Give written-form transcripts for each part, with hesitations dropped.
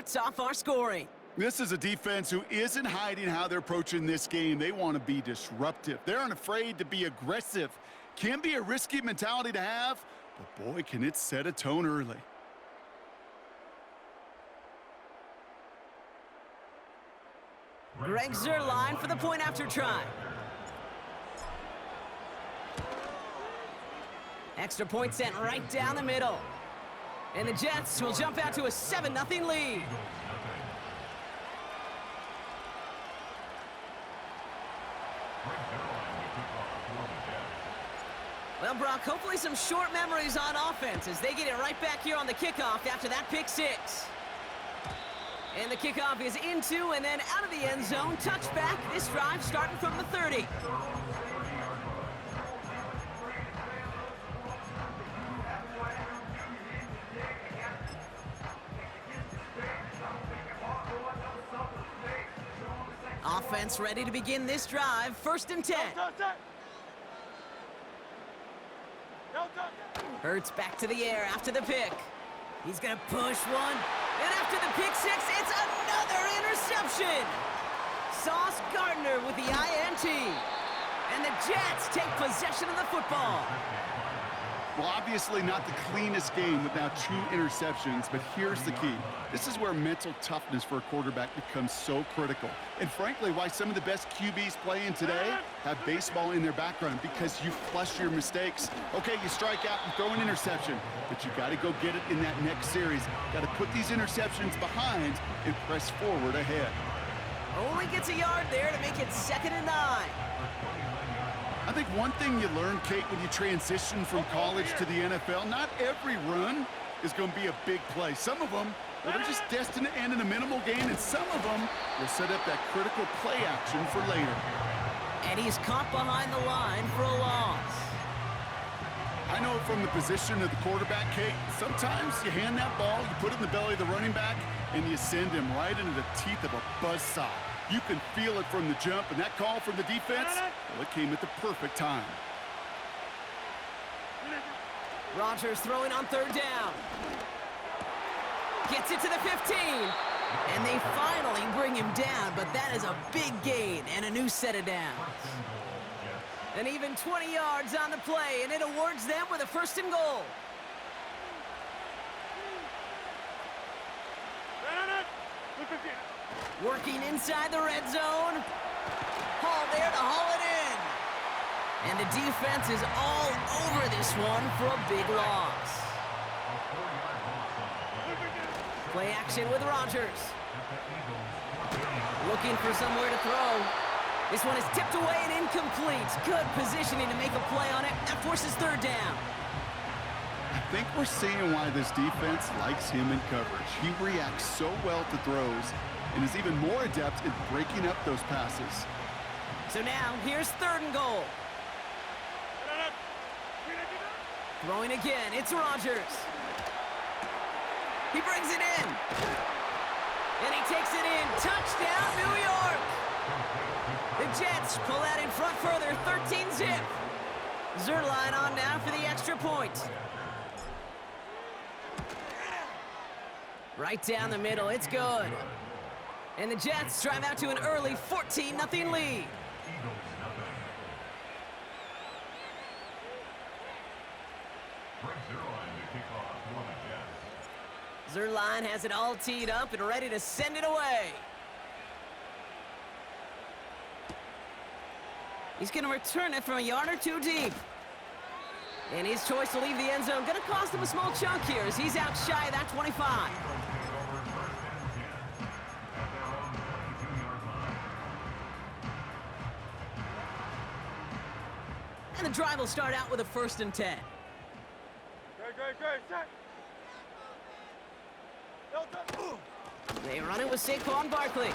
starts off our scoring. This is a defense who isn't hiding how they're approaching this game. They want to be disruptive. They aren't afraid to be aggressive. Can be a risky mentality to have, but boy, can it set a tone early. Greg Zuerlein for the point after try. Extra point sent right down the middle. And the Jets will jump out to a 7-0 lead. Well, Brock, hopefully some short memories on offense as they get it right back here on the kickoff after that pick six. And the kickoff is into and then out of the end zone. Touchback. This drive starting from the 30. Offense ready to begin this drive. 1st and 10. Hurts back to the air after the pick. He's going to push one. And after the pick six, it's another interception. Sauce Gardner with the INT. And the Jets take possession of the football. Well, obviously not the cleanest game with now 2 interceptions, but here's the key. This is where mental toughness for a quarterback becomes so critical. And frankly, why some of the best QBs playing today have baseball in their background, because you flush your mistakes. Okay, you strike out and throw an interception, but you got to go get it in that next series. Got to put these interceptions behind and press forward ahead. Only gets a yard there to make it 2nd and 9. I think one thing you learn, Kate, when you transition from college to the NFL, not every run is going to be a big play. Some of them, well, they're just destined to end in a minimal gain, and some of them will set up that critical play action for later. And he's caught behind the line for a loss. I know from the position of the quarterback, Kate, sometimes you hand that ball, you put it in the belly of the running back, and you send him right into the teeth of a buzzsaw. You can feel it from the jump, and that call from the defense, well, it came at the perfect time. Rodgers throwing on 3rd down. Gets it to the 15. And they finally bring him down, but that is a big gain and a new set of downs. And even 20 yards on the play, and it awards them with a 1st and goal. Working inside the red zone. Hall there to haul it in. And the defense is all over this one for a big loss. Play action with Rodgers. Looking for somewhere to throw. This one is tipped away and incomplete. Good positioning to make a play on it. That forces 3rd down. I think we're seeing why this defense likes him in coverage. He reacts so well to throws and is even more adept at breaking up those passes. So now, here's 3rd and goal. Throwing again, it's Rodgers. He brings it in. And he takes it in. Touchdown, New York! The Jets pull out in front further, 13-zip. Zuerlein on now for the extra point. Right down the middle, it's good. And the Jets drive out to an early 14-0 lead. Zuerlein has it all teed up and ready to send it away. He's going to return it from a yard or 2 deep. And his choice to leave the end zone going to cost him a small chunk here as he's out shy of that 25. And the drive will start out with a 1st and 10. They run it with Saquon Barkley.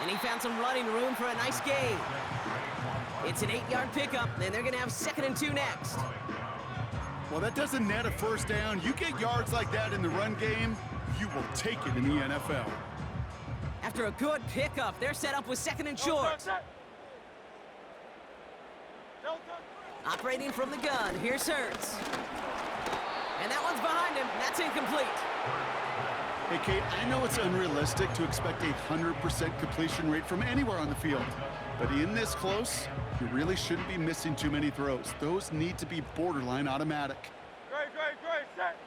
And he found some running room for a nice gain. It's an 8-yard pickup, and they're going to have 2nd and 2 next. Well, that doesn't net a 1st down. You get yards like that in the run game, you will take it in the NFL. After a good pickup, they're set up with 2nd and short. Operating from the gun, here's Hurts. And that one's behind him, that's incomplete. Hey, Kate, I know it's unrealistic to expect a 100% completion rate from anywhere on the field. But in this close, you really shouldn't be missing too many throws. Those need to be borderline automatic. Great, set.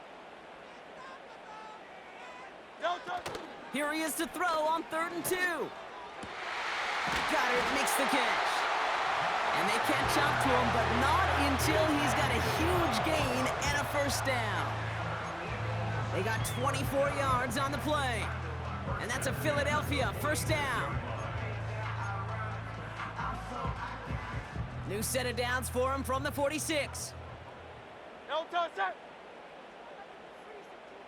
Here he is to throw on 3rd and 2. Goddard makes the catch. And they catch up to him, but not until he's got a huge gain and a first down. They got 24 yards on the play. And that's a Philadelphia first down. New set of downs for him from the 46. No touch, set.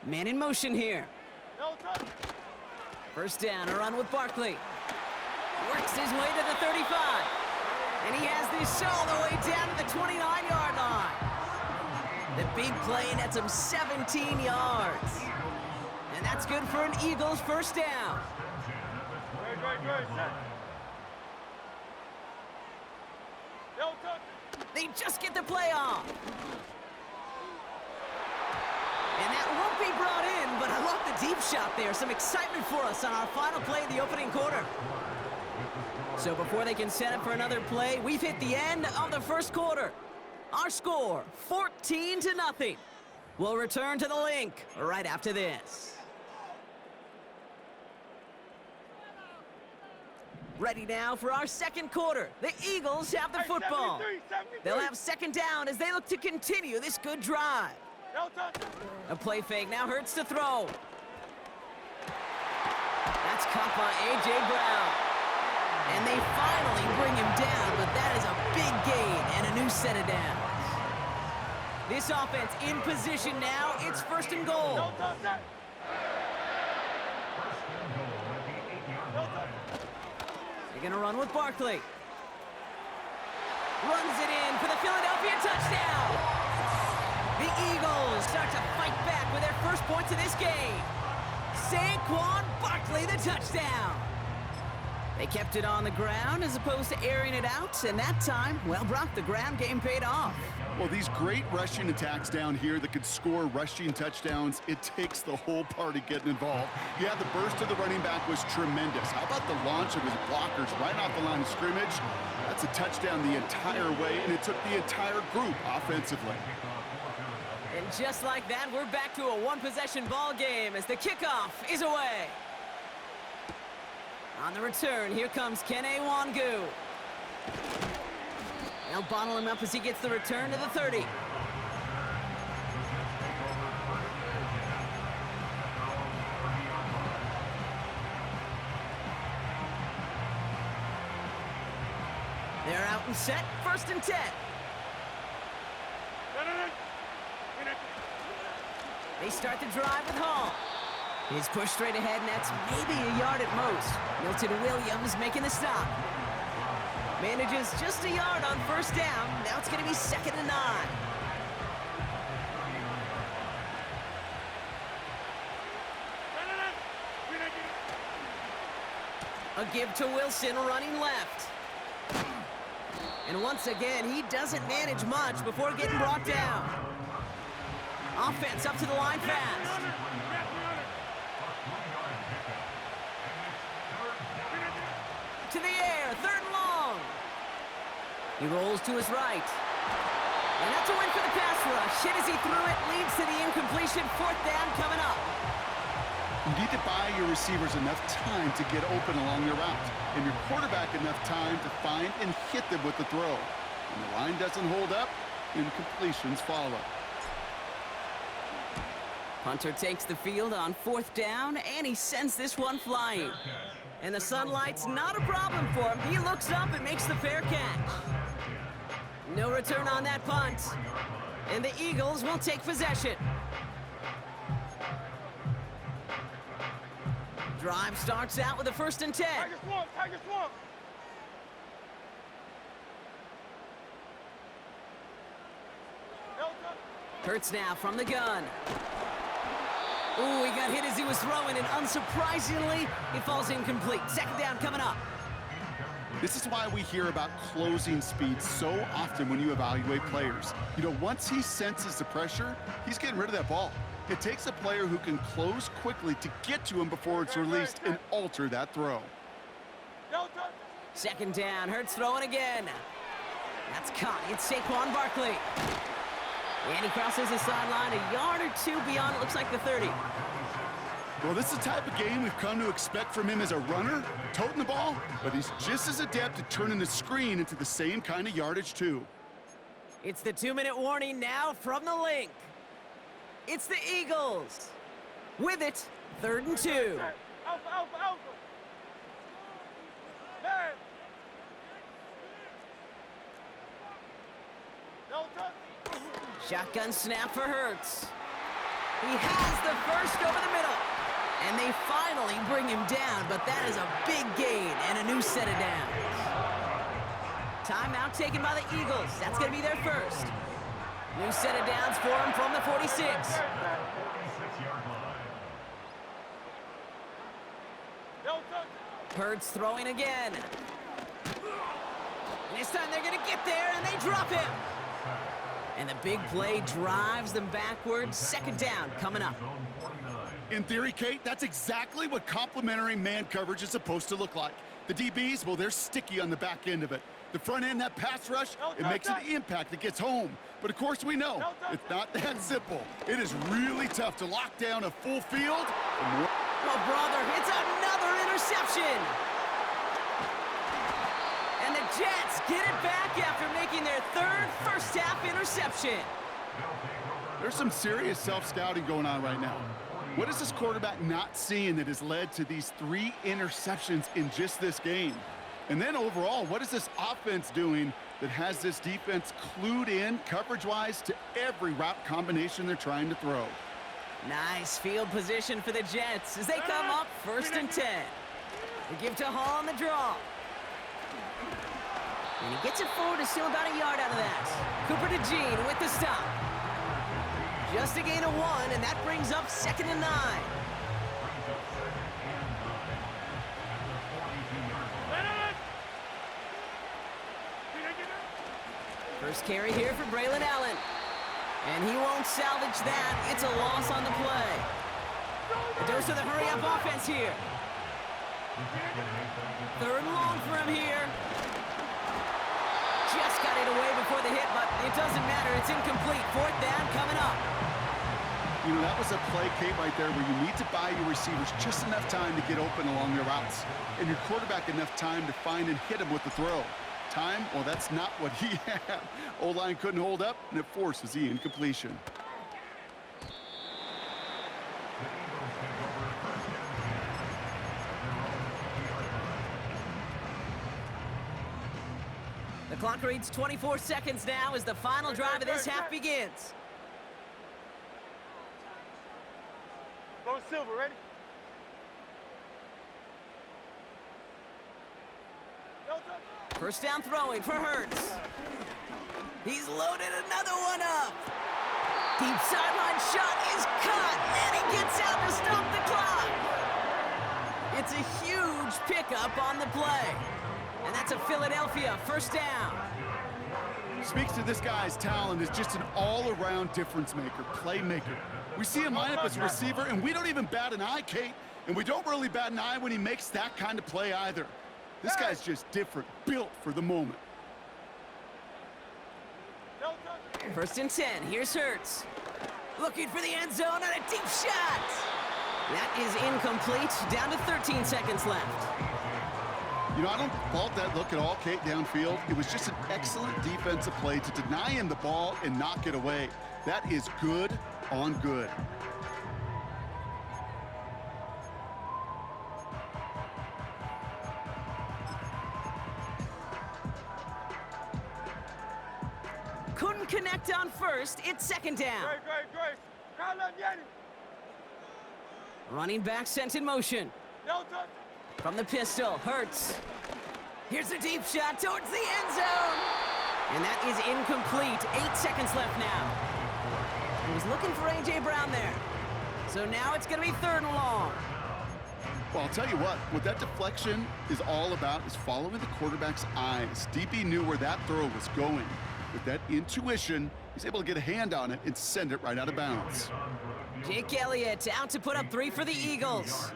Man in motion here. No touch. First down, a run with Barkley. Works his way to the 35. And he has this all the way down to the 29-yard line. The big play nets him 17 yards. And that's good for an Eagles first down. Great, set. No touch. They just get the play off. And that won't be brought in, but I love the deep shot there. Some excitement for us on our final play of the opening quarter. So before they can set up for another play, we've hit the end of the first quarter. Our score, 14-0. We'll return to the link right after this. Ready now for our second quarter. The Eagles have the football. 73. They'll have second down as they look to continue this good drive. No touch. A play fake now hurts to throw. That's caught by A.J. Brown. And they finally bring him down, but that is a big gain and a new set of downs. This offense in position now. It's 1st and goal. No touch, set. They're going to run with Barkley. Runs it in for the Philadelphia touchdown. The Eagles start to fight back with their first points of this game. Saquon Barkley, the touchdown. They kept it on the ground as opposed to airing it out, and that time, well, Brock, the ground game paid off. Well, these great rushing attacks down here that could score rushing touchdowns, it takes the whole party getting involved. Yeah, the burst of the running back was tremendous. How about the launch of his blockers right off the line of scrimmage? That's a touchdown the entire way, and it took the entire group offensively. And just like that, we're back to a one-possession ball game as the kickoff is away. On the return, here comes Kene Wangu. They'll bottle him up as he gets the return to the 30. They're out and set, 1st and 10. They start the drive with Hall. He's pushed straight ahead, and that's maybe a yard at most. Milton Williams making the stop. Manages just a yard on 1st down. Now it's going to be 2nd and 9. A give to Wilson running left. And once again, he doesn't manage much before getting brought down. Offense up to the line fast. To the air, 3rd and long. He rolls to his right. And that's a win for the pass rush. Hit as he threw it, leads to the incompletion. 4th down coming up. You need to buy your receivers enough time to get open along your route, and your quarterback enough time to find and hit them with the throw. When the line doesn't hold up, incompletions follow. Punter takes the field on 4th down, and he sends this one flying. And the sunlight's not a problem for him. He looks up and makes the fair catch. No return on that punt. And the Eagles will take possession. Drive starts out with a 1st and 10. Tiger swamp. Hurts now from the gun. Ooh, he got hit as he was throwing, and unsurprisingly, it falls incomplete. 2nd down coming up. This is why we hear about closing speed so often when you evaluate players. You know, once he senses the pressure, he's getting rid of that ball. It takes a player who can close quickly to get to him before it's released and alter that throw. No touch. Second down, Hurts throwing again. That's caught. It's Saquon Barkley. And he crosses the sideline a yard or two beyond, it looks like the 30. Well, this is the type of game we've come to expect from him as a runner, toting the ball, but he's just as adept at turning the screen into the same kind of yardage, too. It's the 2-minute warning now from the link. It's the Eagles. With it, 3rd and 2. Alpha, alpha, alpha. Man. No touch. Shotgun snap for Hurts. He has the first over the middle. And they finally bring him down, but that is a big gain and a new set of downs. Timeout taken by the Eagles. That's going to be their first. New set of downs for him from the 46. No touch. Hurts throwing again. And this time they're going to get there, and they drop him. And the big play drives them backwards. Second down coming up. In theory, Kate, that's exactly what complementary man coverage is supposed to look like. The DBs, well, they're sticky on the back end of it. The front end, that pass rush, it makes an impact that gets home. But of course we know, it's not that simple. It is really tough to lock down a full field. Oh, brother, it's another interception. And the Jets get it back after making their 3rd first-half interception. There's some serious self-scouting going on right now. What is this quarterback not seeing that has led to these 3 interceptions in just this game? And then overall, what is this offense doing that has this defense clued in coverage-wise to every route combination they're trying to throw? Nice field position for the Jets as they come up 1st and 10. They give to Hall on the draw. And he gets it forward to steal about a yard out of that. Cooper to Jean with the stop. Just a gain of 1, and that brings up 2nd and 9. First carry here for Braylon Allen. And he won't salvage that. It's a loss on the play. A dose of the hurry-up offense here. 3rd and long for him here. Just got it away before the hit, but it doesn't matter. It's incomplete. 4th down coming up. You know, that was a play, Kate, right there where you need to buy your receivers just enough time to get open along their routes. And your quarterback enough time to find and hit him with the throw. Time, well, that's not what he had. O-line couldn't hold up, and it forces the incompletion. The clock reads 24 seconds now as the final drive of this half begins. Go Silver, ready? No touch. First down throwing for Hurts. He's loaded another one up. Deep sideline shot is caught, and he gets out to stop the clock. It's a huge pickup on the play. And that's a Philadelphia first down. Speaks to this guy's talent as just an all-around difference maker, playmaker. We see him line up as a receiver, and we don't even bat an eye, Kate. And we don't really bat an eye when he makes that kind of play either. This guy's just different, built for the moment. No touch. 1st and 10, here's Hurts. Looking for the end zone on a deep shot. That is incomplete, down to 13 seconds left. You know, I don't fault that look at all, Kate, downfield. It was just an excellent defensive play to deny him the ball and knock it away. That is good on good. Couldn't connect on first, it's 2nd down. Great. Call up Yanni. Running back sent in motion. No touch. From the pistol, Hurts. Here's a deep shot towards the end zone. And that is incomplete. 8 seconds left now. He was looking for A.J. Brown there. So now it's going to be 3rd and long. Well, I'll tell you what that deflection is all about is following the quarterback's eyes. DB knew where that throw was going. With that intuition, he's able to get a hand on it and send it right out of bounds. Jake Elliott out to put up 3 for the Eagles.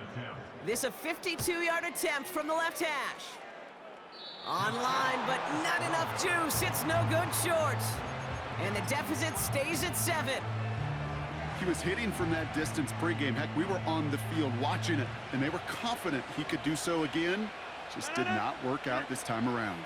This a 52-yard attempt from the left hash. Online, but not enough juice. It's no good short. And the deficit stays at 7. He was hitting from that distance pregame. Heck, we were on the field watching it, and they were confident he could do so again. Just did not work out this time around.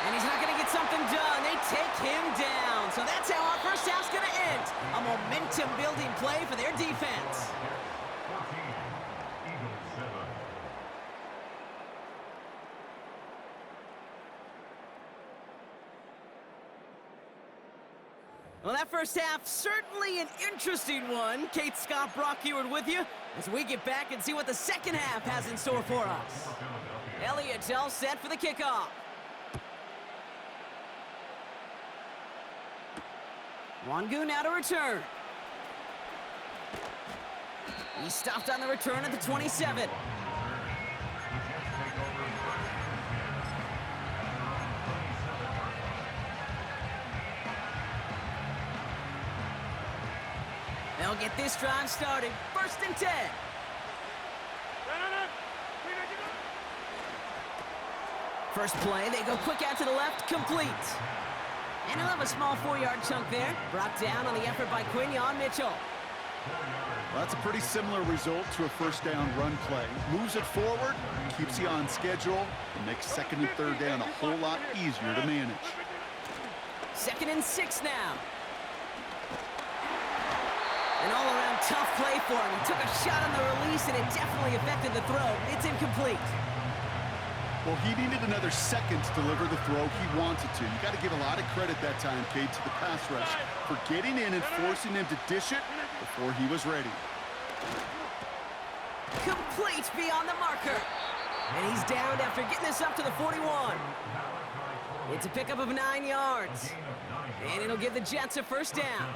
And he's not going to get something done. They take him down. So that's how our first half's going to end. A momentum-building play for their defense. Well, that first half, certainly an interesting one. Kate Scott, Brock Ewart with you as we get back and see what the second half has in store for us. Elliott all set for the kickoff. Wangu now to return. He stopped on the return at the 27. They'll get this drive started. 1st and 10. First play, they go quick out to the left, complete. And he'll have a small 4-yard chunk there. Brought down on the effort by Quinion Mitchell. Well, that's a pretty similar result to a first down run play. Moves it forward, keeps you on schedule, and makes 2nd and 3rd down a whole lot easier to manage. 2nd and 6 now. An all-around tough play for him. He took a shot on the release, and it definitely affected the throw. It's incomplete. Well, he needed another second to deliver the throw he wanted to. You got to give a lot of credit that time, Kate, to the pass rush for getting in and forcing him to dish it before he was ready. Complete beyond the marker. And he's downed after getting this up to the 41. It's a pickup of 9 yards. And it'll give the Jets a first down.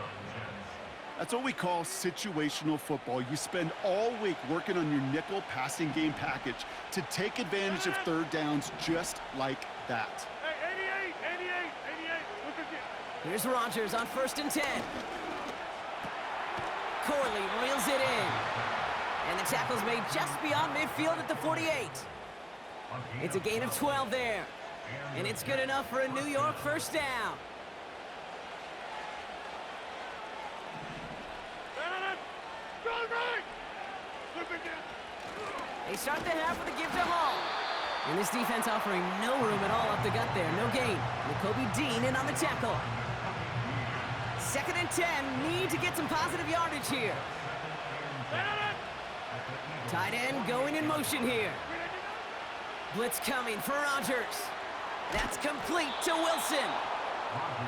That's what we call situational football. You spend all week working on your nickel passing game package to take advantage of 3rd downs just like that. Hey, 88. Look at this. Here's Rodgers on 1st and 10. Corley reels it in. And the tackle's made just beyond midfield at the 48. It's a gain of 12 there. And it's good enough for a New York first down. They start the half with a give to Hall. And this defense offering no room at all up the gut there. No gain. Nakobe Dean in on the tackle. 2nd and 10. Need to get some positive yardage here. Tight end going in motion here. Blitz coming for Rodgers. That's complete to Wilson.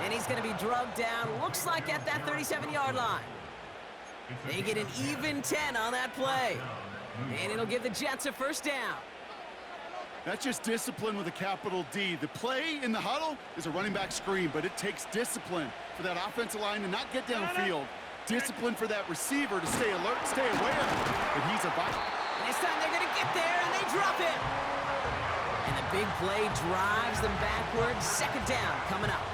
And he's going to be drugged down, looks like at that 37-yard line. They get an even 10 on that play. And it'll give the Jets a first down. That's just discipline with a capital D. The play in the huddle is a running back screen, but it takes discipline for that offensive line to not get downfield. Discipline for that receiver to stay alert, stay aware. But he's a bite. This time they're going to get there, and they drop it. And the big play drives them backwards. 2nd down coming up.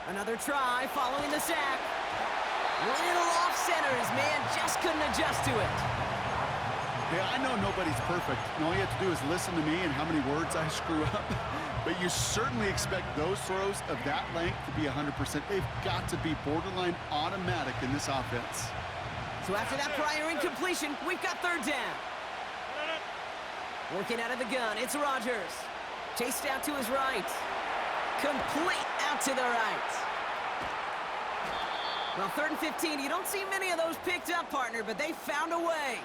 Another try following the sack. Little off center. His man just couldn't adjust to it. Yeah, I know nobody's perfect. And all you have to do is listen to me and how many words I screw up. But you certainly expect those throws of that length to be 100%. They've got to be borderline automatic in this offense. So after that prior incompletion, we've got 3rd down. Working out of the gun, it's Rodgers. Chased out to his right. Complete out to the right. Well, 3rd and 15, you don't see many of those picked up, partner, but they found a way.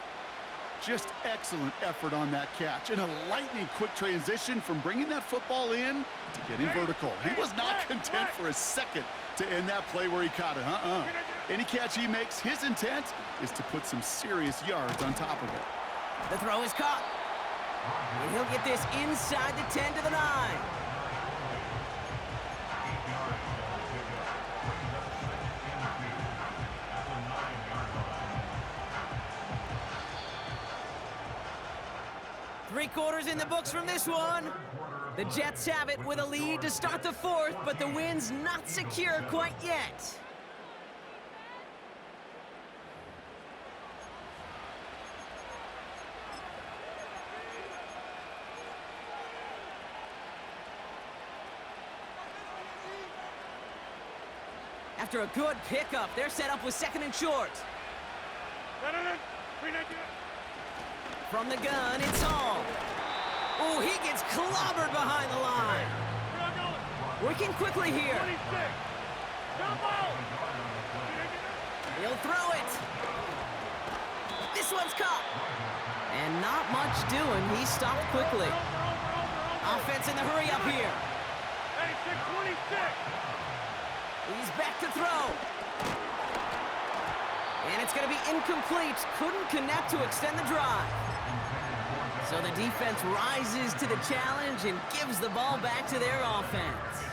Just excellent effort on that catch. And a lightning quick transition from bringing that football in to getting vertical. He was not content for a second to end that play where he caught it. Any catch he makes, his intent is to put some serious yards on top of it. The throw is caught. And he'll get this inside the 10 to the 9. Three quarters in the books from this one. The Jets have it with a lead to start the fourth, but the win's not secure quite yet. After a good pickup, they're set up with second and short. From the gun, it's Hall. Oh, he gets clobbered behind the line. Working quickly here. He'll throw it. This one's caught. And not much doing. He stopped quickly. Offense in the hurry up here. He's back to throw. And it's going to be incomplete. Couldn't connect to extend the drive. So the defense rises to the challenge and gives the ball back to their offense.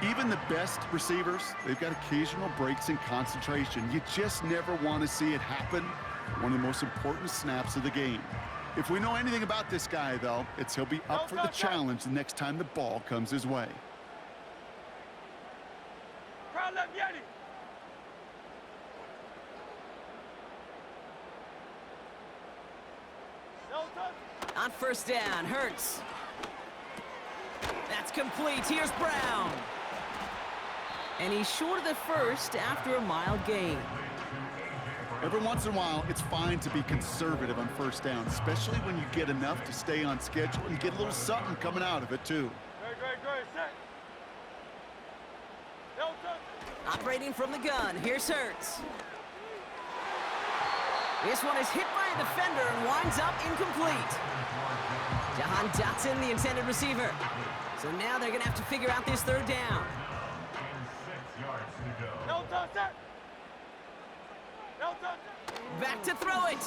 Even the best receivers, they've got occasional breaks in concentration. You just never want to see it happen. One of the most important snaps of the game. If we know anything about this guy, though, it's he'll be up for the challenge the next time the ball comes his way. On first down, Hurts. That's complete. Here's Brown. And he's short of the first after a mild gain. Every once in a while, it's fine to be conservative on first down, especially when you get enough to stay on schedule and get a little something coming out of it, too. Operating from the gun, here's Hurts. This one is hit by a defender and winds up incomplete. Jahan Dotson, the intended receiver. So now they're going to have to figure out this third down. Back to throw it.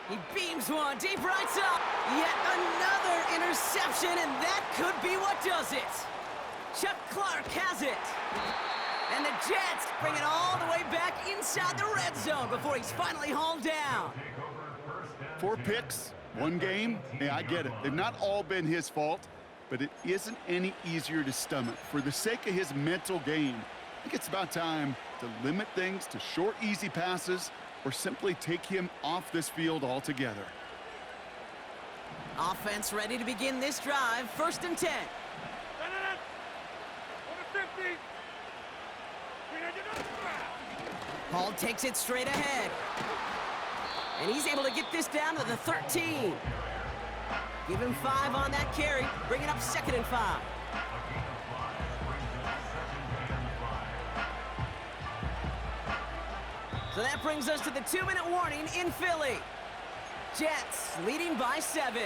He beams one deep right side. Yet another interception, and that could be what does it. Chuck Clark has it. And the Jets bring it all the way back inside the red zone before he's finally hauled down. 4 picks, 1 game. Yeah, I get it. They've not all been his fault, but it isn't any easier to stomach. For the sake of his mental game, I think it's about time to limit things to short, easy passes or simply take him off this field altogether. Offense ready to begin this drive. First and 10. Hall takes it straight ahead. And he's able to get this down to the 13. Give him 5 on that carry. Bring it up second and 5. So that brings us to the 2-minute warning in Philly. Jets leading by 7.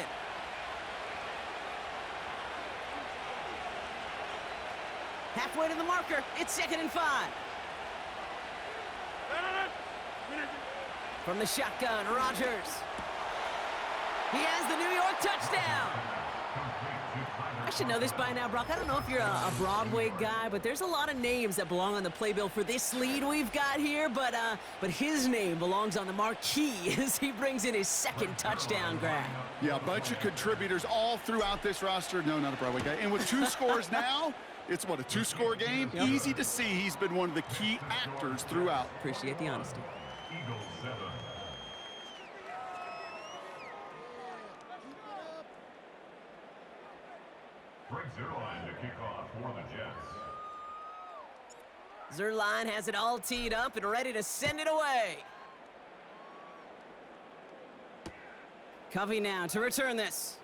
Halfway to the marker. It's second and 5. From the shotgun, Rodgers. He has the New York touchdown. I should know this by now, Brock. I don't know if you're a Broadway guy, but there's a lot of names that belong on the playbill for this lead we've got here, but his name belongs on the marquee as he brings in his second touchdown grab. Yeah, a bunch of contributors all throughout this roster. No, not a Broadway guy. And with 2 scores now, it's what, a 2-score game? Yep. Easy to see he's been one of the key actors throughout. Appreciate the honesty. Zerline to kick off for the Jets. Zerline has it all teed up and ready to send it away. Covey now to return this.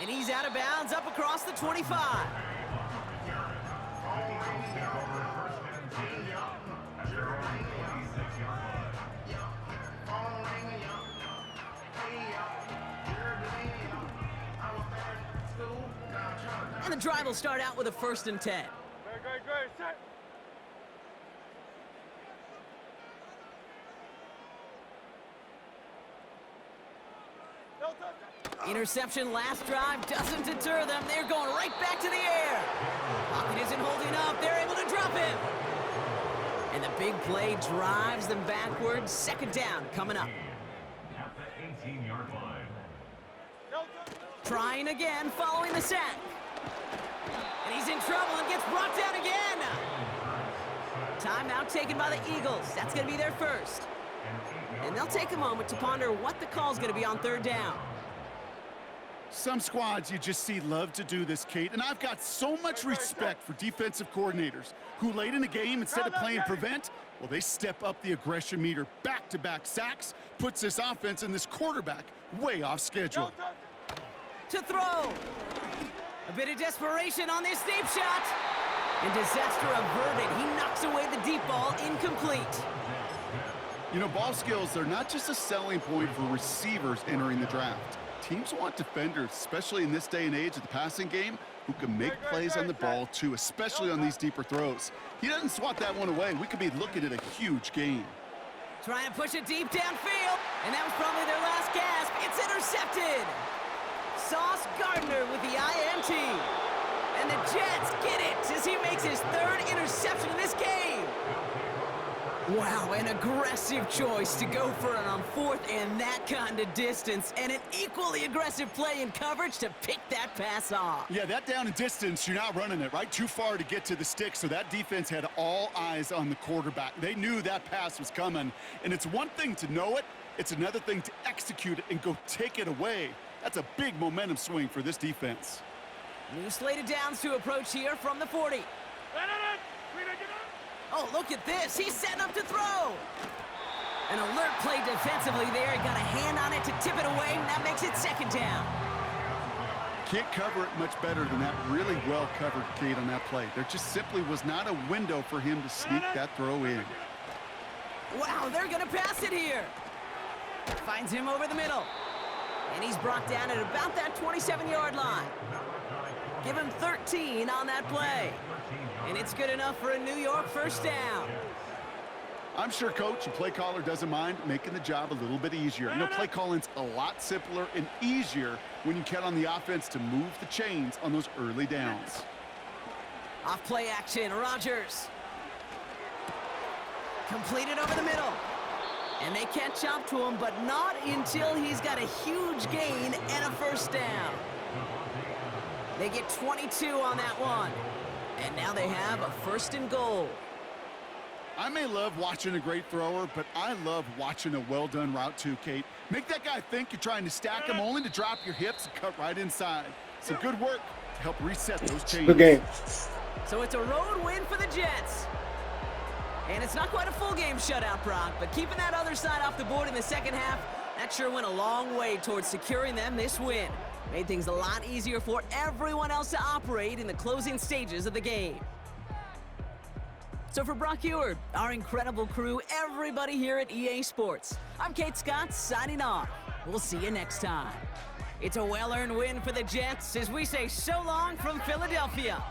And he's out of bounds up across the 25. And the drive will start out with a 1st and 10. Great, set. Interception last drive doesn't deter them. They're going right back to the air. Pocket isn't holding up. They're able to drop him. And the big play drives them backwards. 2nd down coming up. At the 18-yard line. Trying again following the sack. And he's in trouble and gets brought down again. Timeout taken by the Eagles. That's going to be their first. And they'll take a moment to ponder what the call's going to be on 3rd down. Some squads you just see love to do this, Kate, and I've got so much respect for defensive coordinators who late in the game, instead of playing prevent, well, they step up the aggression meter. Back-to-back sacks puts this offense and this quarterback way off schedule. To throw. A bit of desperation on this deep shot. And disaster averted. He knocks away the deep ball, incomplete. You know, ball skills are not just a selling point for receivers entering the draft. Teams want defenders, especially in this day and age of the passing game, who can make plays on the ball too, especially on these deeper throws. He doesn't swat that one away. We could be looking at a huge gain. Trying to push it deep downfield, and that was probably their last gasp. It's intercepted. Sauce Gardner with the INT. And the Jets get it as he makes his 3rd interception in this game. Wow, an aggressive choice to go for it on 4th and that kind of distance, and an equally aggressive play in coverage to pick that pass off. Yeah, that down and distance, you're not running it, right? Too far to get to the stick, so that defense had all eyes on the quarterback. They knew that pass was coming, and it's one thing to know it, it's another thing to execute it and go take it away. That's a big momentum swing for this defense. New slated downs to approach here from the 40. Oh, look at this. He's setting up to throw. An alert play defensively there. He got a hand on it to tip it away, and that makes it 2nd down. Can't cover it much better than that really well-covered Kate on that play. There just simply was not a window for him to sneak that throw in. Wow, they're going to pass it here. Finds him over the middle. And he's brought down at about that 27-yard line. Give him 13 on that play. And it's good enough for a New York 1st down. I'm sure coach and play caller doesn't mind making the job a little bit easier. You know, play calling's a lot simpler and easier when you count on the offense to move the chains on those early downs. Off play action, Rodgers. Completed over the middle. And they catch up to him, but not until he's got a huge gain and a 1st down. They get 22 on that one. And now they have a 1st and goal. I may love watching a great thrower, but I love watching a well-done route too, Kate. Make that guy think you're trying to stack him, only to drop your hips and cut right inside. Some good work to help reset those chains. Good game. So it's a road win for the Jets. And it's not quite a full game shutout, Brock, but keeping that other side off the board in the 2nd half, that sure went a long way towards securing them this win. Made things a lot easier for everyone else to operate in the closing stages of the game. So for Brock Eward, our incredible crew, everybody here at EA Sports, I'm Kate Scott signing off. We'll see you next time. It's a well-earned win for the Jets as we say so long from Philadelphia.